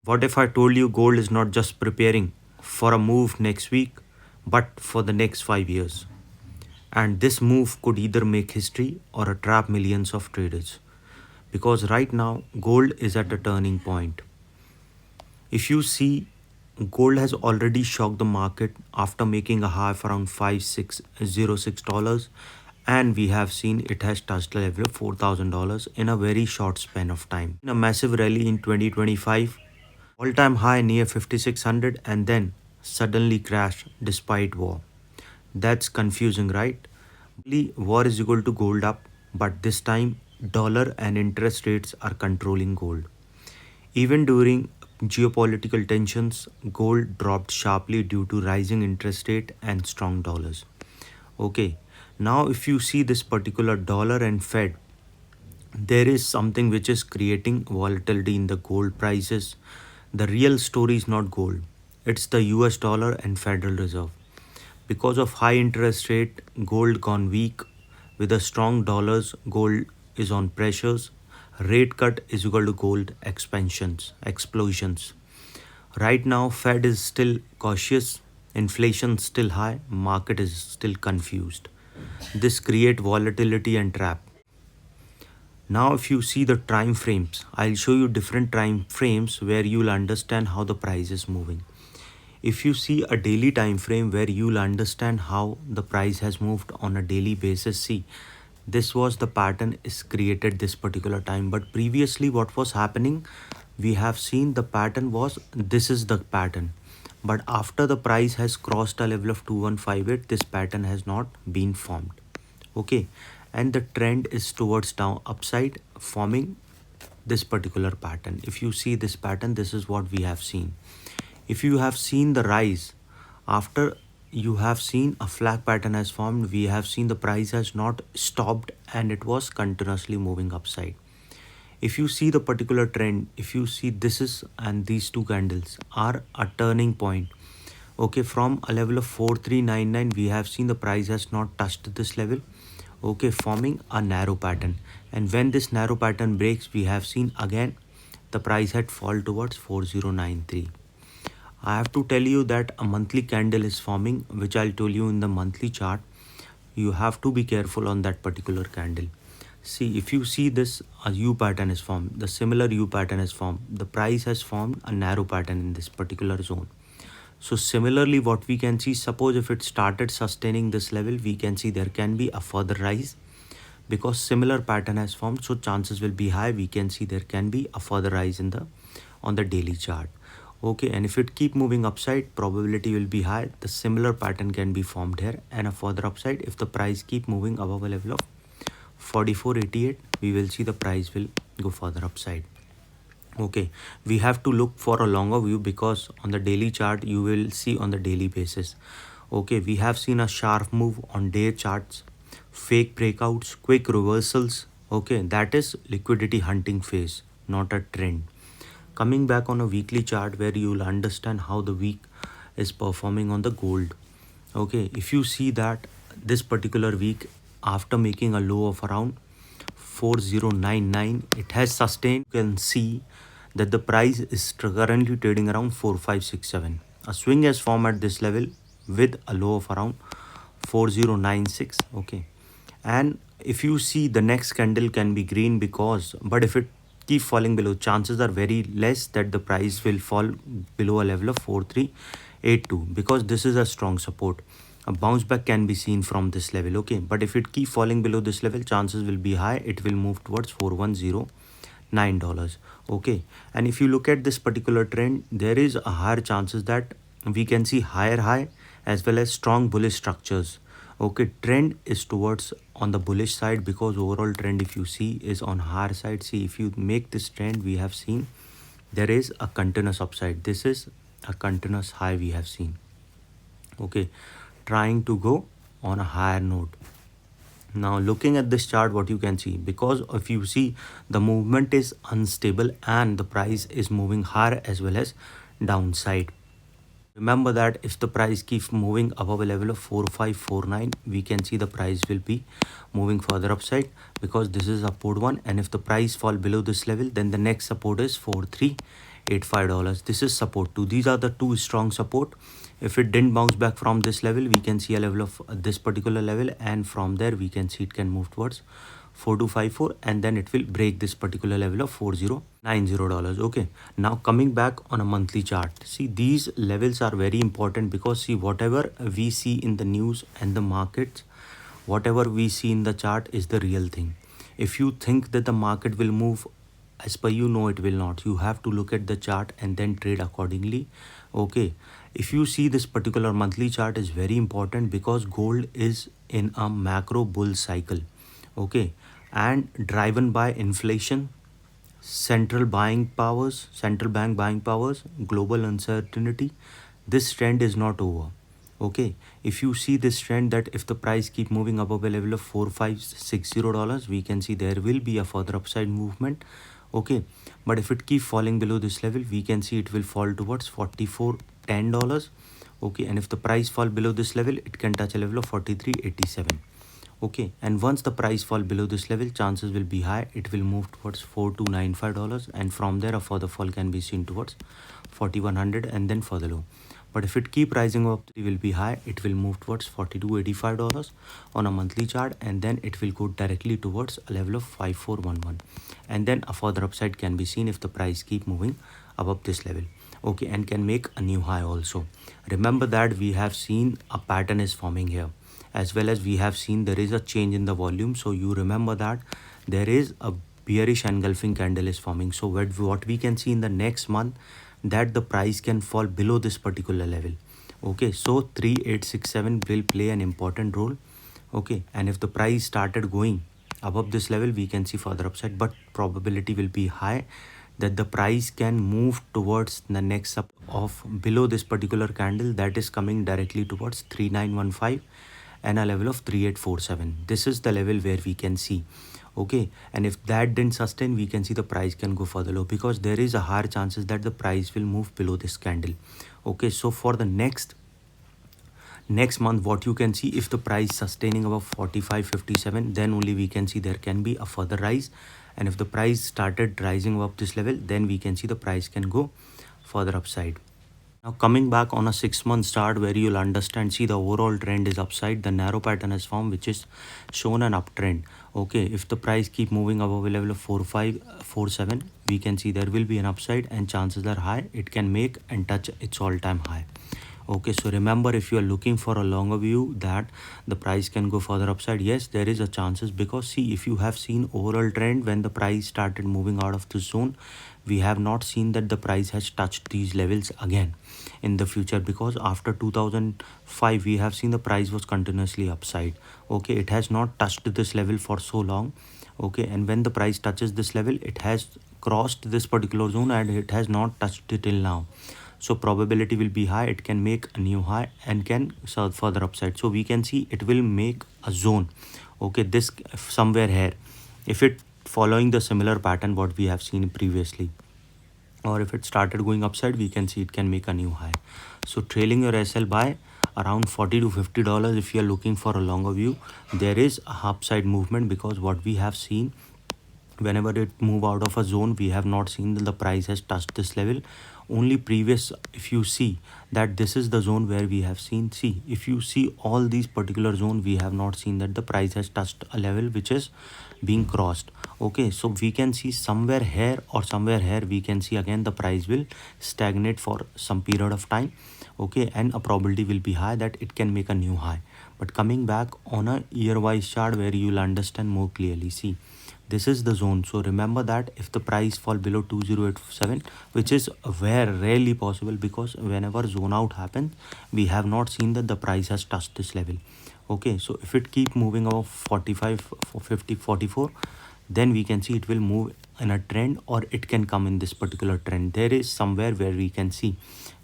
What if I told you gold is not just preparing for a move next week, but for the next 5 years? And this move could either make history or trap millions of traders. Because right now, gold is at a turning point. If you see, gold has already shocked the market after making a high of around $5606, and we have seen it has touched the level of $4,000 in a very short span of time. In a massive rally in 2025, all-time high near 5600 and then suddenly crashed despite war. That's confusing, right? War is equal to gold up, but this time dollar and interest rates are controlling gold. Even during geopolitical tensions, gold dropped sharply due to rising interest rate and strong dollars. Okay, now if you see this particular dollar and Fed, there is something which is creating volatility in the gold prices. The real story is not gold, it's the US dollar and Federal Reserve. Because of high interest rate, gold gone weak. With a strong dollars, gold is on pressures. Rate cut is equal to gold explosions. Right now, Fed is still cautious, inflation still high, market is still confused. This create volatility and trap. Now if you see the time frames, I'll show you different time frames where you'll understand how the price is moving. If you see a daily time frame where you'll understand how the price has moved on a daily basis, see, this was the pattern is created this particular time, but previously what was happening, we have seen the pattern was this is the pattern, but after the price has crossed a level of 2158, this pattern has not been formed. Okay, and the trend is towards down upside, forming this particular pattern. If you see this pattern, this is what we have seen. If you have seen the rise, after you have seen a flag pattern has formed, we have seen the price has not stopped and it was continuously moving upside. If you see the particular trend, if you see this is and these two candles are a turning point. Okay, from a level of 4399, we have seen the price has not touched this level. Okay, forming a narrow pattern, and when this narrow pattern breaks, we have seen again the price had fall towards 4093. I have to tell you that a monthly candle is forming, which I'll tell you in the monthly chart. You have to be careful on that particular candle. See, if you see this, a U pattern is formed, the similar U pattern is formed, the price has formed a narrow pattern in this particular zone. So similarly, what we can see, suppose if it started sustaining this level, we can see there can be a further rise because similar pattern has formed. So chances will be high. We can see there can be a further rise in the on the daily chart. Okay, and if it keep moving upside, probability will be high. The similar pattern can be formed here and a further upside. If the price keep moving above a level of 4488, we will see the price will go further upside. Okay, we have to look for a longer view because on the daily chart you will see on the daily basis. Okay, we have seen a sharp move on day charts, fake breakouts, quick reversals. Okay, that is liquidity hunting phase, not a trend. Coming back on a weekly chart where you will understand how the week is performing on the gold. Okay, if you see that this particular week after making a low of around 4099, it has sustained. You can see that the price is currently trading around 4567. A swing has formed at this level with a low of around 4096. Okay, and if you see the next candle can be green because, but if it keep falling below, chances are very less that the price will fall below a level of 4382 because this is a strong support. A bounce back can be seen from this level. Okay, but if it keep falling below this level, chances will be high it will move towards 4109 dollars. Okay, and if you look at this particular trend, there is a higher chances that we can see higher high as well as strong bullish structures. Okay, trend is towards on the bullish side because overall trend, if you see, is on higher side. See, if you make this trend, we have seen there is a continuous upside. This is a continuous high we have seen. Okay, trying to go on a higher note. Now looking at this chart, what you can see, because if you see the movement is unstable and the price is moving higher as well as downside. Remember that if the price keeps moving above a level of 4549, we can see the price will be moving further upside because this is upward one, and if the price fall below this level, then the next support is 43 $85. This is support 2. These are the two strong support. If it didn't bounce back from this level, we can see a level of this particular level, and from there we can see it can move towards 4254, and then it will break this particular level of $4090. Okay, now coming back on a monthly chart, see these levels are very important because see whatever we see in the news and the markets, whatever we see in the chart is the real thing. If you think that the market will move as per you, no, it will not. You have to look at the chart and then trade accordingly. Okay, if you see this particular monthly chart is very important because gold is in a macro bull cycle. Okay, and driven by inflation, central bank buying powers, global uncertainty. This trend is not over. Okay, if you see this trend that if the price keep moving above a level of $4560, we can see there will be a further upside movement. Okay, but if it keep falling below this level, we can see it will fall towards $4410. Okay, and if the price fall below this level, it can touch a level of 4387. Okay, and once the price fall below this level, chances will be high it will move towards $4295, and from there a further fall can be seen towards 4100 and then further low. But if it keep rising up, it will be high, it will move towards $4285 on a monthly chart, and then it will go directly towards a level of 5411, and then a further upside can be seen if the price keep moving above this level. Okay, and can make a new high also. Remember that we have seen a pattern is forming here, as well as we have seen there is a change in the volume. So you remember that there is a bearish engulfing candle is forming. So what we can see in the next month, that the price can fall below this particular level. Okay, so 3867 will play an important role. Okay, and if the price started going above this level, we can see further upside, but probability will be high that the price can move towards the next up of below this particular candle, that is coming directly towards 3915 and a level of 3847. This is the level where we can see. Okay, and if that didn't sustain, we can see the price can go further low because there is a higher chances that the price will move below this candle. Okay, so for the next month, what you can see, if the price sustaining above 4557, then only we can see there can be a further rise, and if the price started rising above this level, then we can see the price can go further upside. Now coming back on a 6-month chart, where you'll understand, see the overall trend is upside, the narrow pattern has formed which is shown an uptrend. Okay, if the price keep moving above a level of 4547, we can see there will be an upside and chances are high it can make and touch its all-time high. Okay, so remember, if you are looking for a longer view that the price can go further upside, yes, there is a chances, because see, if you have seen overall trend when the price started moving out of the zone, we have not seen that the price has touched these levels again in the future, because after 2005 we have seen the price was continuously upside. Okay, it has not touched this level for so long. Okay, and when the price touches this level, it has crossed this particular zone and it has not touched it till now. So probability will be high it can make a new high and can serve further upside. So we can see it will make a zone. Okay, this somewhere here, if it following the similar pattern what we have seen previously, or if it started going upside, we can see it can make a new high. So trailing your SL by around $40 to $50 if you are looking for a longer view, there is a upside movement, because what we have seen, whenever it move out of a zone, we have not seen that the price has touched this level. Only previous, if you see that this is the zone where we have seen, see, if you see all these particular zone, we have not seen that the price has touched a level which is being crossed. Okay, so we can see somewhere here or somewhere here, we can see again the price will stagnate for some period of time. Okay, and a probability will be high that it can make a new high. But coming back on a year wise chart where you will understand more clearly, see, this is the zone. So remember that if the price fall below 2087, which is rarely possible, because whenever zone out happens, we have not seen that the price has touched this level. Okay, so if it keep moving above 45, 50, 44, then we can see it will move in a trend, or it can come in this particular trend. There is somewhere where we can see.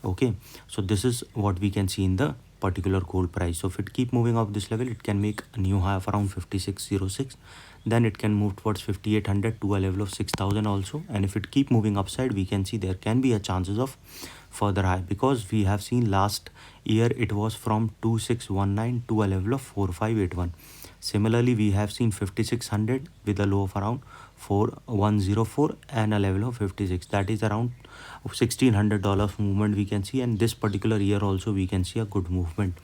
Okay, so this is what we can see in the particular gold price. So if it keep moving up this level, it can make a new high of around 5606, then it can move towards 5800 to a level of 6000 also. And if it keep moving upside, we can see there can be a chances of further high, because we have seen last year it was from 2619 to a level of 4581. Similarly, we have seen 5600 with a low of around 104 and a level of 56. That is around $1,600 movement we can see, and this particular year also we can see a good movement.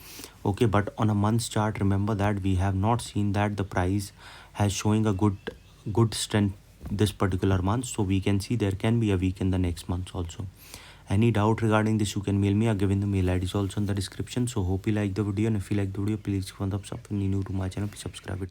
Okay, but on a month's chart, remember that we have not seen that the price has showing a good strength this particular month, so we can see there can be a week in the next month also. Any doubt regarding this, you can mail me. I've given the mail ID also in the description. So hope you like the video, and if you like the video, please thumbs up. If you're new to my channel, please subscribe it.